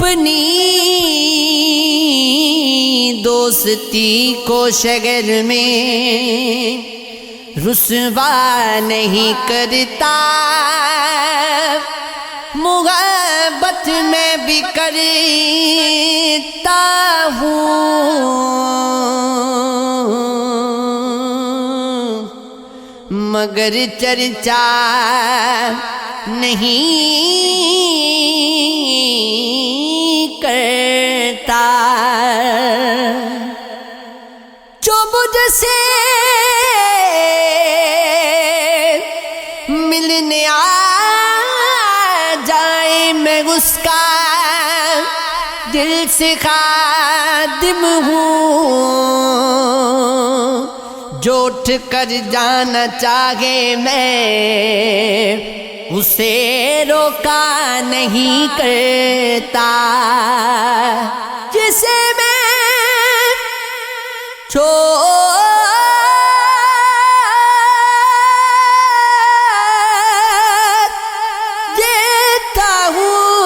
اپنی دوستی کو شگر میں رسوا نہیں کرتا، محبت میں بھی کرتا ہوں، مگر چرچا نہیں کرتا۔ جو مجھ سے ملنے آ جائے میں اس کا دل سے خادم ہوں، جو اٹھ کر جانا چاہے میں اسے روکا نہیں کرتا، جسے میں چھوڑ دیتا ہوں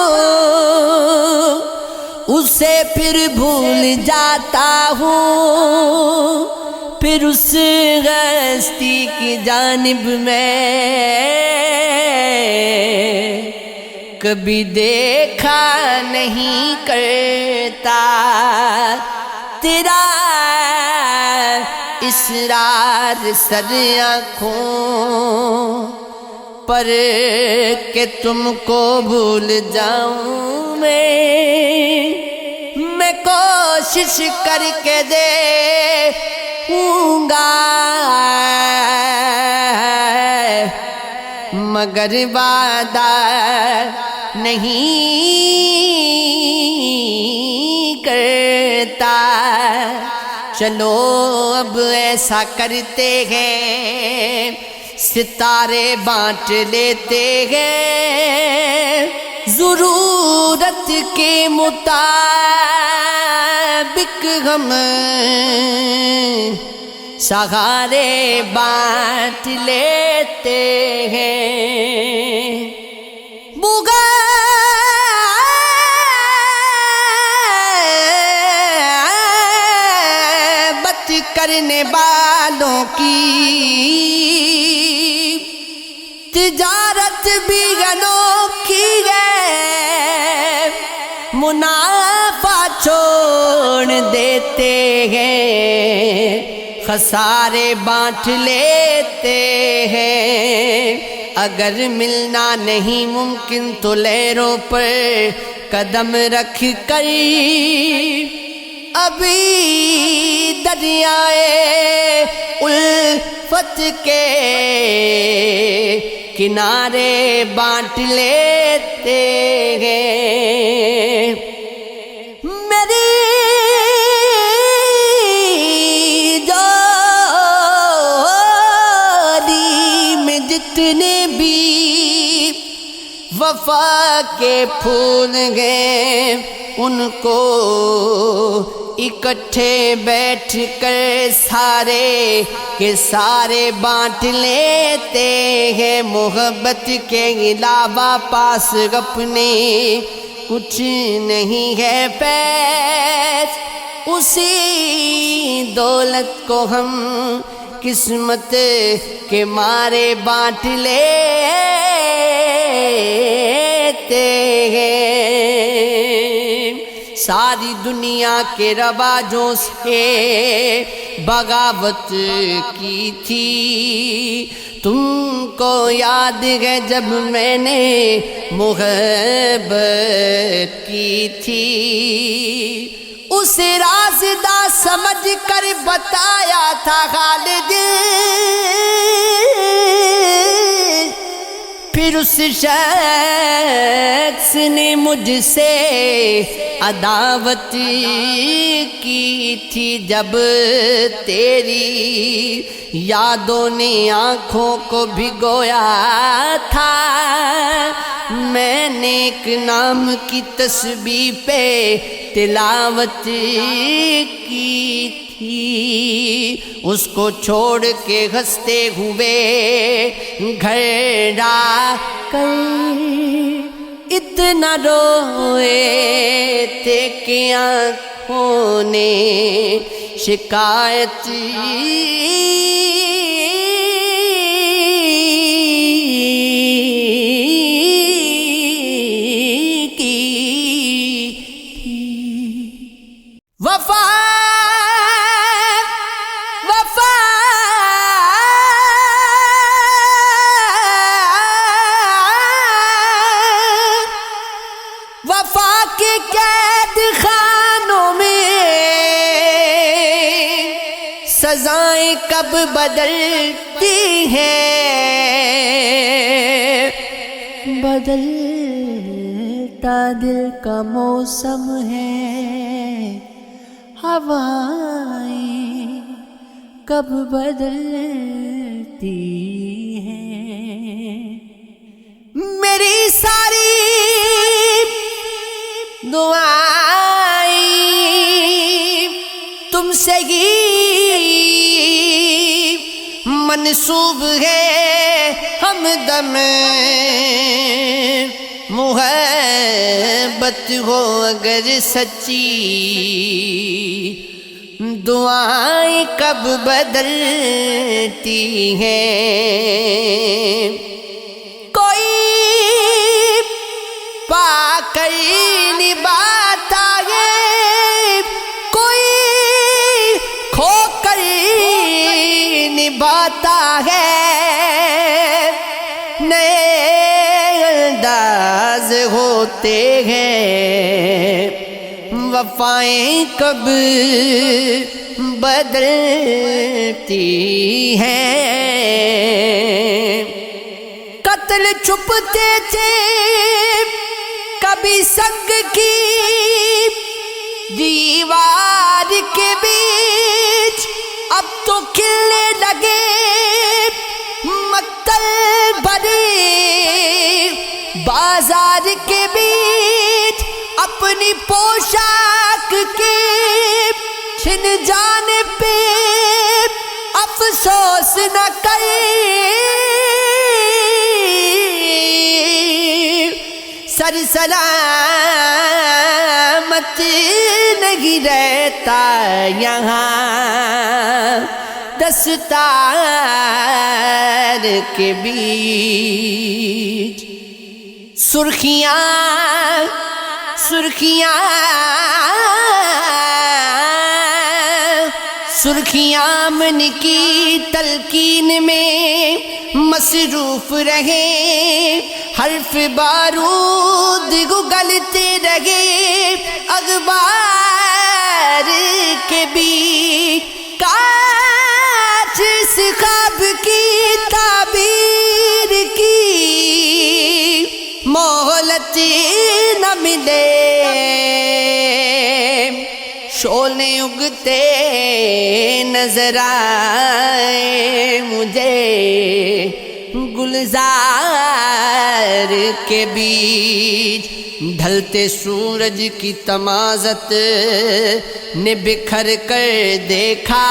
اسے پھر بھول جاتا ہوں، پھر اس ہستی کی جانب میں کبھی دیکھا نہیں کرتا۔ تیرا اصرار سر آنکھوں پر کہ تم کو بھول جاؤں میں کوشش کر کے دیکھوں گا، مگر وعدہ نہیں کرتا۔ چلو اب ایسا کرتے ہیں، ستارے بانٹ لیتے ہیں، ضرورت کے مطابق ہم سہارے بانٹ لیتے ہیں۔ مغالطہ کرنے والوں کی تجارت بھی انوکھی ہے، منافع چھوڑ دیتے ہیں، خسارے بانٹ لیتے ہیں۔ اگر ملنا نہیں ممکن تو لہروں پر قدم رکھ کر ابھی دریائے الفت کے کنارے بانٹ لیتے ہیں۔ میری جوانی میں جتنے بھی وفا کے پھول گئے ان کو اکٹھے بیٹھ کر سارے کے سارے بانٹ لیتے ہیں۔ محبت کے علاوہ پاس اپنے کچھ نہیں ہے پیش، اسی دولت کو ہم قسمت کے مارے بانٹ لیتے ہیں۔ ساری دنیا کے رواجوں سے بغاوت کی تھی، تم کو یاد ہے جب میں نے محبت کی تھی، اسے رازدہ سمجھ کر بتایا تھا خالد، پھر اس شخص نے مجھ سے عداوت کی تھی، جب تیری یادوں نے آنکھوں کو بھگویا تھا، میں نے ایک نام کی تسبیح پہ تلاوت کی تھی، اس کو چھوڑ کے ہنستے ہوئے گھر آ کر اتنا روئے تھے کہ آنکھوں نے شکایت وفا وفا وفا کے قید خانوں میں سزائیں کب بدلتی ہیں، بدلتا دل کا موسم ہے، ہوائیں کب بدلتی ہیں۔ میری ساری دعائیں تم سے ہی منسوب ہے، ہمدم محبت ہو اگر سچی، دعائیں کب بدلتی ہیں۔ کوئی پا کر نبھاتا ہے، کوئی کھو کر نبھاتا ہے، نئے انداز ہوتے ہیں، وفائیں کب بدلتی ہیں۔ قتل چھپتے تھے کبھی سنگ کی دیوار کے بیچ، اب تو کھلنے لگے مقتل بھرے بازار کے بیچ، اپنی پوشاک کے چھن جانے پہ افسوس نہ کرے، سر سلامت نہیں رہتا یہاں، دستار کے بیچ سرخیاں سرخیاں سرخیاں امن کی تلقین میں مصروف رہے، حرف بارود گگلتے رہے، اخبار کے بیچ کاش اس خواب کی تعبیر کی مہلت نہ ملے، شعلے اگتے نظر آئے مجھے گلزار کے بیچ، ڈھلتے سورج کی تمازت نے بکھر کر دیکھا،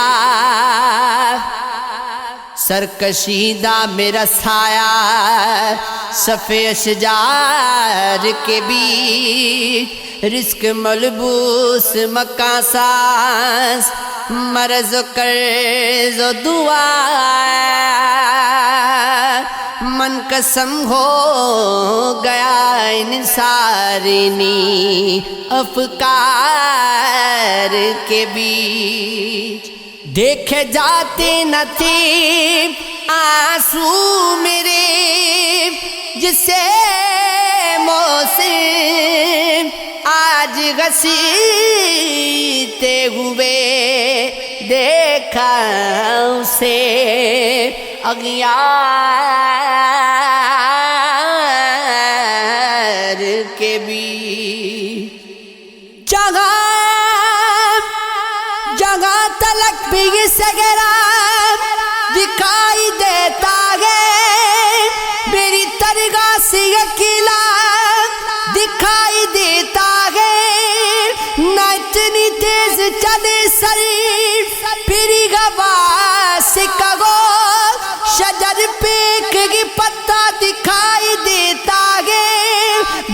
سرکشیدہ میرا سایہ صف اشجار کے بیچ، رزق ملبوس مکان ساز، مرض و قرض و دعا، من قسم ہو گیا انصارنی افکار کے بیچ، دیکھے جاتے نہ تھے آنسو میرے جسے موسم آج گھسیٹتے ہوئے دیکھا اسے اغیار کے بیچ، جگہ جگہ تلک بھی سگرا دکھائی دیتا ہے، میری درگاہ سے یہ قلعہ دکھائی دیتا ہے، نہ اتنی تیز چلے شریر پھری ہوا سے کہو، شجر پہ ایک پتا دکھائی دیتا ہے،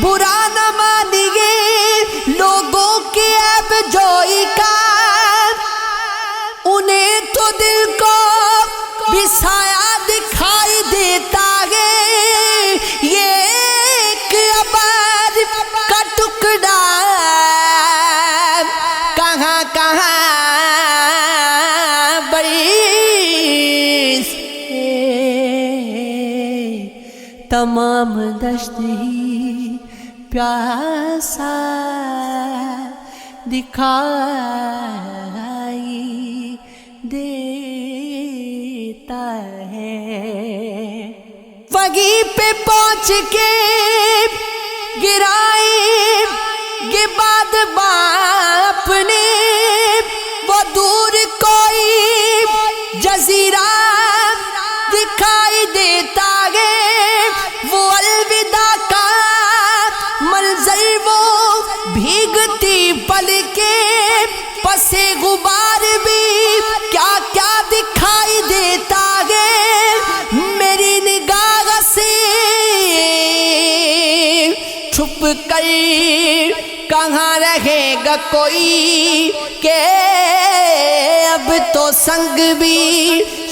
برا نہ مانیے لوگوں تمام دشت ہی پیاسا دکھائی دیتا ہے. وہیں پہ پہنچ کے گرائی یہ بات باپ نے، وہ دور کوئی جزیرہ دکھائی دیتا ہے. وہ الوداع کا منظر، وہ بھیگتی پلکیں پس غبار بھی کیا کیا دکھائی دیتا ہے. میری نگاہ سے چھپ کر کہاں رہے گا کوئی کہ اب تو سنگ بھی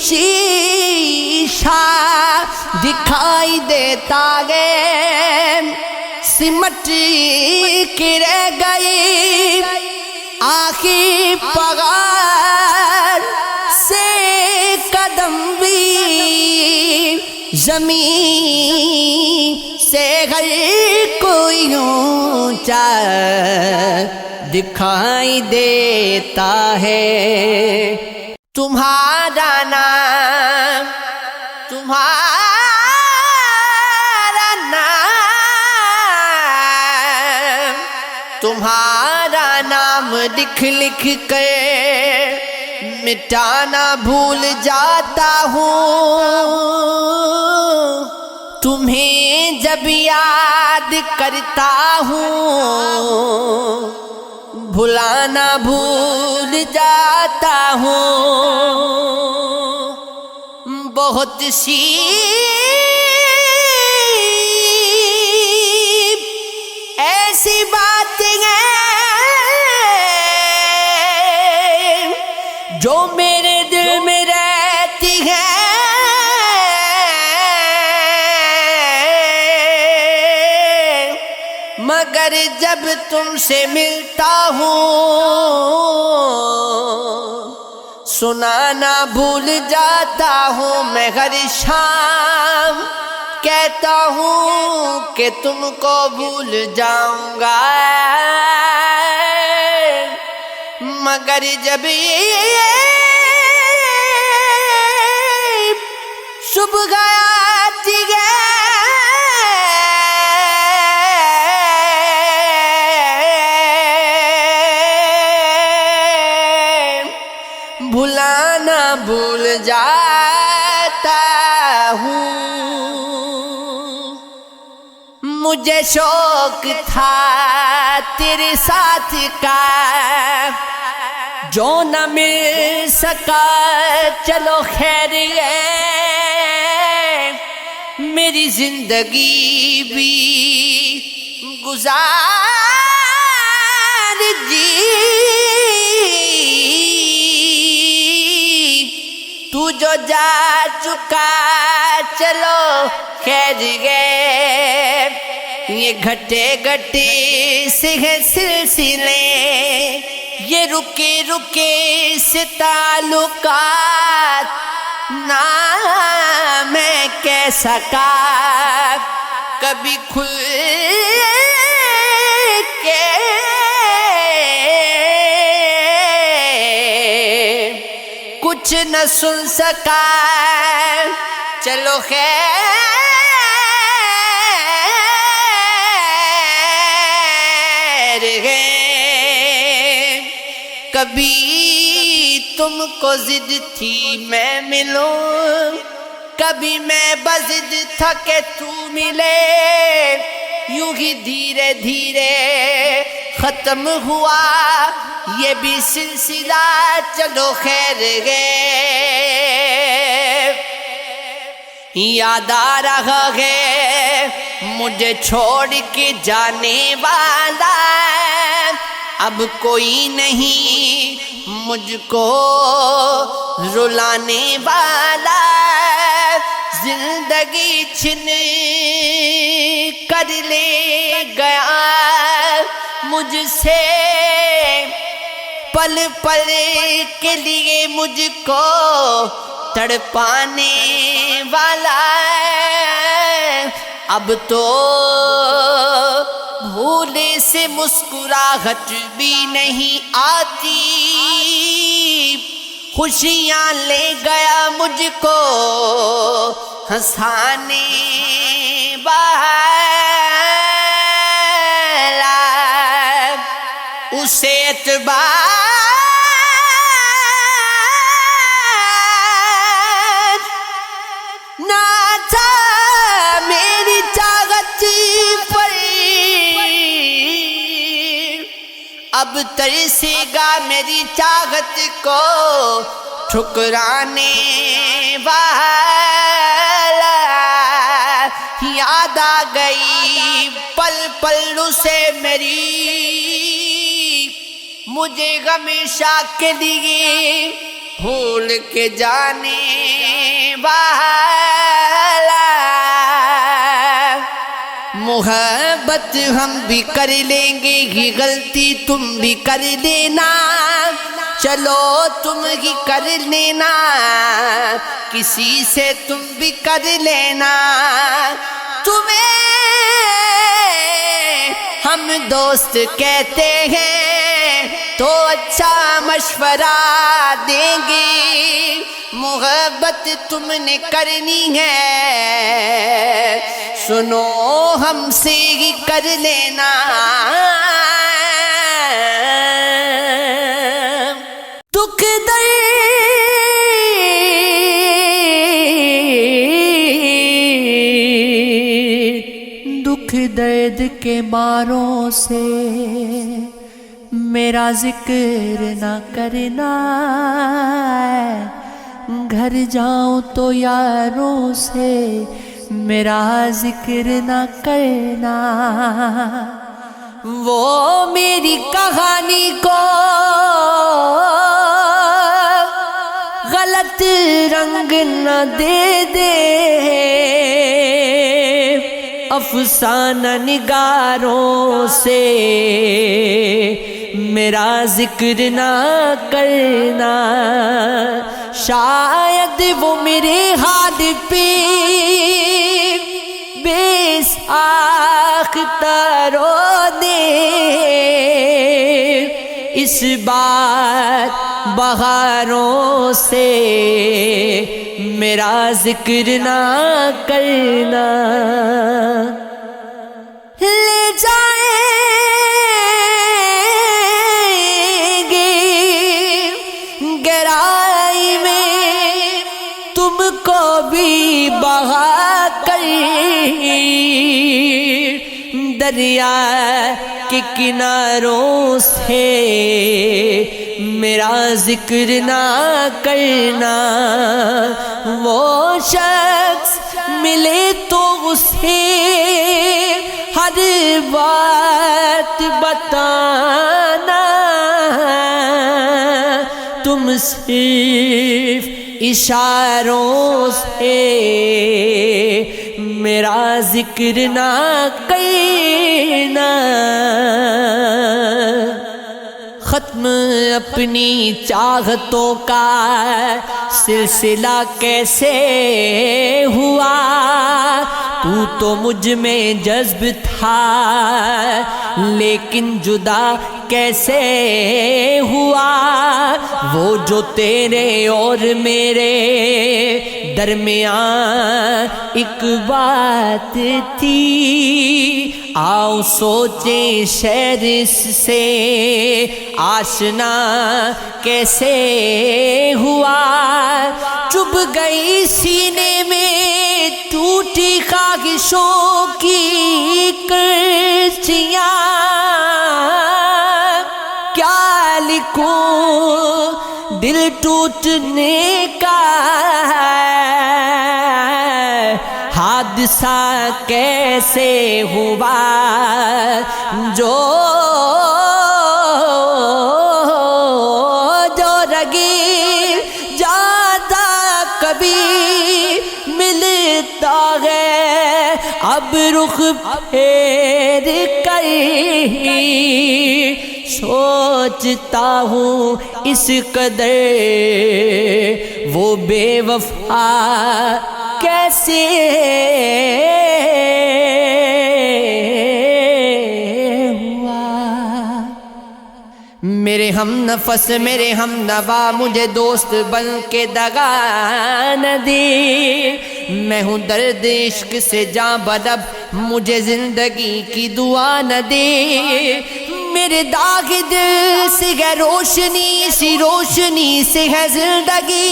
شیشہ دکھائی دیتا ہے. سمٹ کے رہ گئی آخری پگار سے قدم بھی، زمین سے ہر کوئی اونچا دکھائی دیتا ہے. تمہارا نام، تمہارا نام، تمہارا نام لکھ لکھ کر مٹانا بھول جاتا ہوں. تمہیں جب یاد کرتا ہوں بھلانا بھول جاتا ہوں. بہت سی ایسی باتیں ہیں جو میرے دل میں رہتی ہیں، مگر جب تم سے ملتا ہوں سنانا بھول جاتا ہوں. میں ہر شام کہتا ہوں کہ تم کو بھول جاؤں گا، مگر جب صبح آتی ہے بھلانا بھول جاتا ہوں. مجھے شوق تھا تیرے ساتھ کا جو نہ مل سکا، چلو خیر ہے میری زندگی بھی گزار جی. تو جو جا چکا چلو خیر گئے، یہ گھٹے گھٹے سے ہے سلسلے، یہ رکے رکے سے تعلقات نہ میں کہہ سکا. کبھی کھل کے کچھ نہ سن سکا، چلو خیر ہے. کبھی تم کو ضد تھی میں ملوں، کبھی میں بضد تھا کہ تو ملے، یوں ہی دھیرے دھیرے ختم ہوا یہ بھی سلسلہ، چلو خیر ہے. یاد آ رہا ہے مجھے چھوڑ کے جانے والا، اب کوئی نہیں مجھ کو رلانے والا. زندگی چھن کر لے گیا مجھ سے، پل پل کے لیے مجھ کو تڑپانے والا. اب تو بھولے سے مسکراہٹ بھی نہیں آتی، خوشیاں لے گیا مجھ کو ہنسانے والا، اسے اعتبار نہ تھا میری چاہت پر، اب ترسے گا میری چاہت کو ٹھکرانے والا، یاد آ گئی پل پل اسے میری، مجھے ہمیشہ کے لیے بھول کے جانے والا۔ محبت ہم بھی کر لیں گے، یہ غلطی تم بھی کر لینا، چلو تم ہی کر لینا، کسی سے تم بھی کر لینا، تمہیں ہم دوست کہتے ہیں تو اچھا مشورہ دیں گے، محبت تم نے کرنی ہے سنو ہم سے ہی کر لینا، دکھ درد کے ماروں سے میرا ذکر نہ کرنا، گھر جاؤں تو یاروں سے میرا ذکر نہ کرنا، وہ میری کہانی کو غلط رنگ نہ دے دے، افسانہ نگاروں سے میرا ذکر نہ کرنا، شاید وہ میرے ہاتھ پہ بے ساختہ رو دے، اس بار بہاروں سے میرا ذکر نہ کرنا، لے جائیں گے گہرائی میں تم کو بھی بہا کر، دریا کے کناروں سے میرا ذکر نہ کرنا، وہ شخص ملے تو اسے ہر بات بتانا، تم صرف اشاروں سے میرا ذکر نہ کرنا، ختم اپنی چاہتوں کا سلسلہ کیسے ہوا، تو مجھ میں جذب تھا لیکن جدا کیسے ہوا، وہ جو تیرے اور میرے درمیان ایک بات تھی، آؤ سوچیں شہر سے آشنا کیسے ہوا، چبھ گئی سینے میں ٹوٹی خواہشوں کی کرچیاں، کیا لکھوں دل ٹوٹنے کا حادثہ کیسے ہوا، جو رگی جاتا کبھی ملتا ہے، اب رخ پھیر کر سوچتا ہوں اس قدر وہ بے وفا کیسے میرے ہم نفس میرے ہم نوا مجھے دوست بن کے دغا نہ دے، میں ہوں درد عشق سے جاں بلب مجھے زندگی کی دعا نہ دے، میرے داغ دل سے ہے روشنی، اسی روشنی سے ہے زندگی،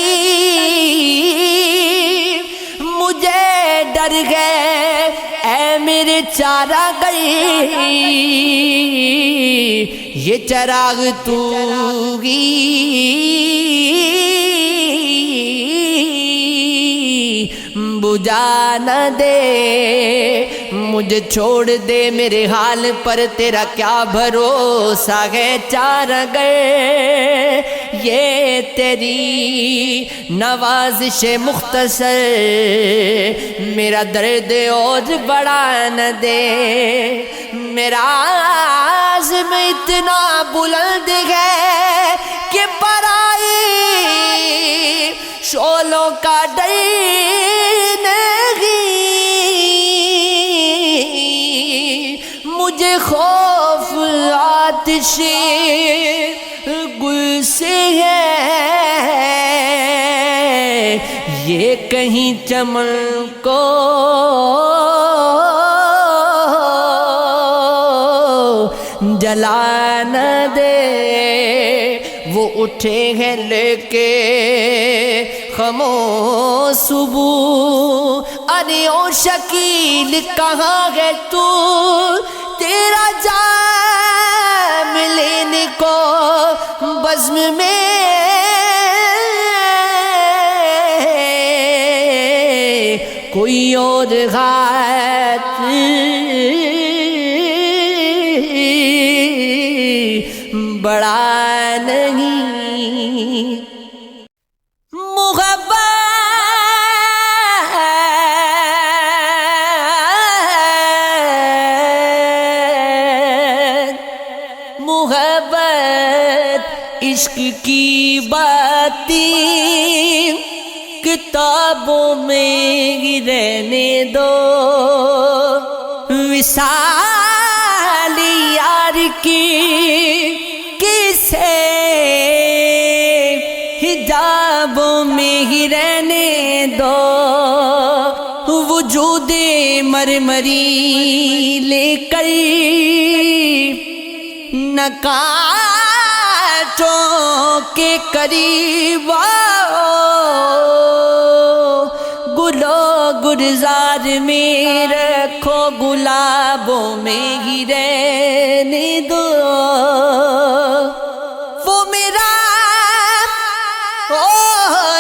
مجھے ڈر گئے اے میرے چارہ گئے، یہ چراغ تو ہی بجھا نہ دے، مجھے چھوڑ دے میرے حال پر تیرا کیا بھروسہ ہے، چارہ گئے یہ تیری نوازش مختصر، میرا درد اور بڑھا نہ دے، میرا عزم اتنا بلند ہے کہ برائے شعلوں کا ڈر نہیں، مجھے خوف آتش گل سے ہے، یہ کہیں چمن کو جلا نہ دے، وہ اٹھے ہیں لے کے خمو صبح، ارے او شکیل کہاں ہے تو، تیرا جام لینے کو بزم میں کوئی اور غات بڑا نہیں، محبت محبت عشق کی باتیں کتابوں میں ہی رہنے دو، وصال یار کی کسے حجابوں میں ہی رہنے دو، وجود مرمری لے کر نہ کانٹوں کے قریب گلو گلزار میں رکھو، گلابوں میں ہی رہنے دو، وہ میرا ہو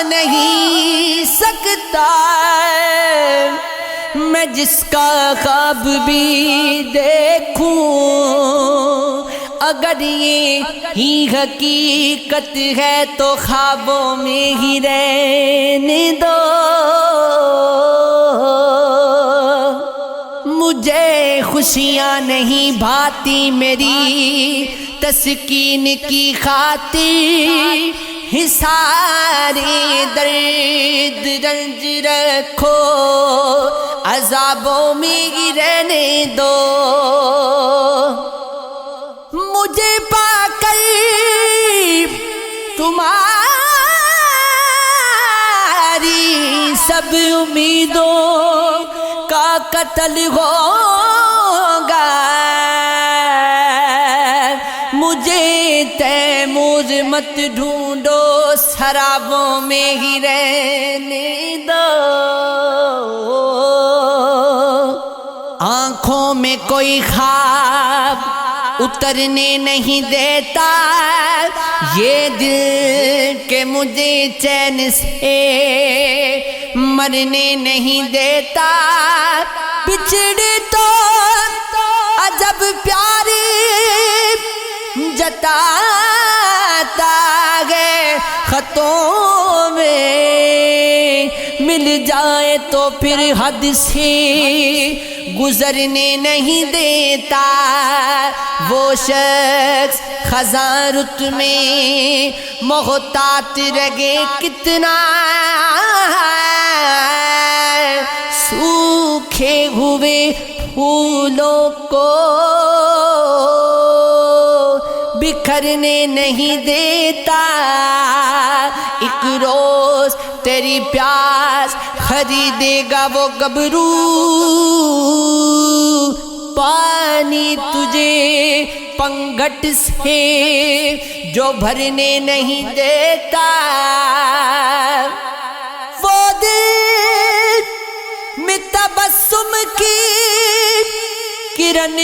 نہیں سکتا، میں جس کا خواب بھی دیکھوں، اگر یہ ہی حقیقت ہے تو خوابوں میں ہی رہنے دو، مجھے خوشیاں نہیں بھاتی میری تسکین کی خاطر، سارے درد رنج رکھو عذابوں میں ہی رہنے دو، مجھے پا کر تمہاری سب امیدوں کا قتل ہوگا، مجھے تیمور مت ڈھونڈو، سرابوں میں ہی رہنے دو، آنکھوں میں کوئی خواب اترنے نہیں دیتا، یہ دل کہ مجھے چین سے مرنے نہیں دیتا، بچھڑے تو عجب پیارے جتاتا ہے خطوں میں، مل جائے تو پھر حد سے گزرنے نہیں دیتا، وہ شخص خزاں رت میں محتاط رگے کتنا بچھے ہوئے پھولوں کو بکھرنے نہیں دیتا، ایک روز تیری پیاس خریدے گا وہ گبرو، پانی تجھے پنگھٹ سے جو بھرنے نہیں دیتا، وہ دل میں تبسم کی کرن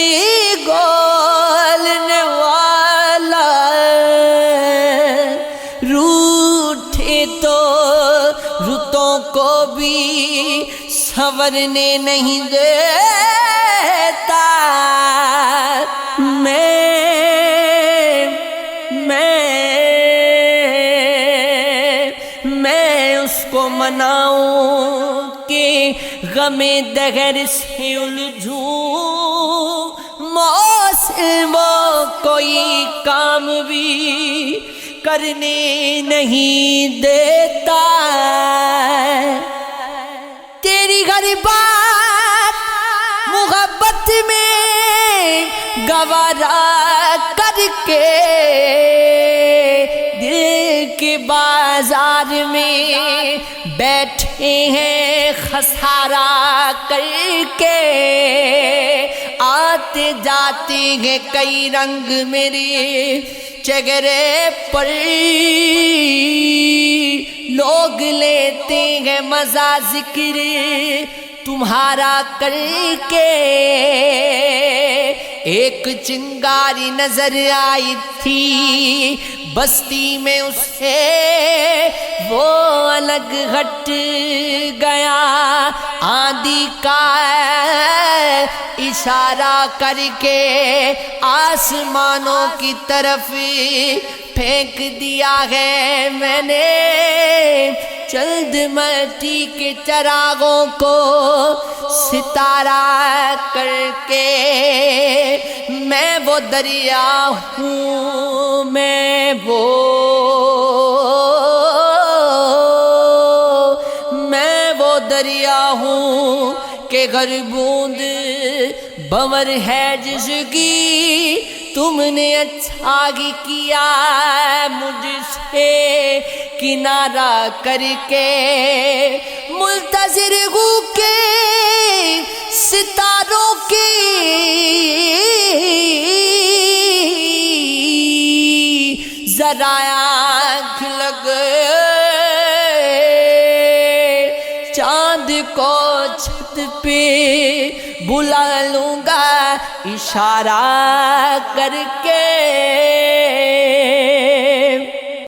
گولنے والا، روٹھے تو رتوں کو بھی سنورنے نہیں دیتا، میں اس کو مناؤں کہ غم دہر سے الجھوں، موسم کوئی کام بھی کرنے نہیں دیتا، تیری ہر بات محبت میں گوارا کر کے دل کے بازار میں بیٹھے ہیں خسارہ کر کے، آتے جاتے ہیں کئی رنگ میرے چہرے پر، لوگ لیتے ہیں مزہ ذکر تمہارا کر کے، ایک چنگاری نظر آئی تھی بستی میں اسے، وہ الگ ہٹ گیا آندھی کا اشارہ کر کے، آسمانوں کی طرف پھینک دیا ہے میں نے چند مٹی کے چراغوں کو ستارہ کر کے، میں وہ دریا ہوں، میں وہ دریا ہوں کہ ہر بوند بور ہے جس کی، تم نے اچھا ہی کیا مجھ سے کنارہ کر کے، منتظر ہوں کہ ستاروں کی ذرا آنکھ لگے، چاند کو چھت پہ بلا لوں گا اشارہ کر کے۔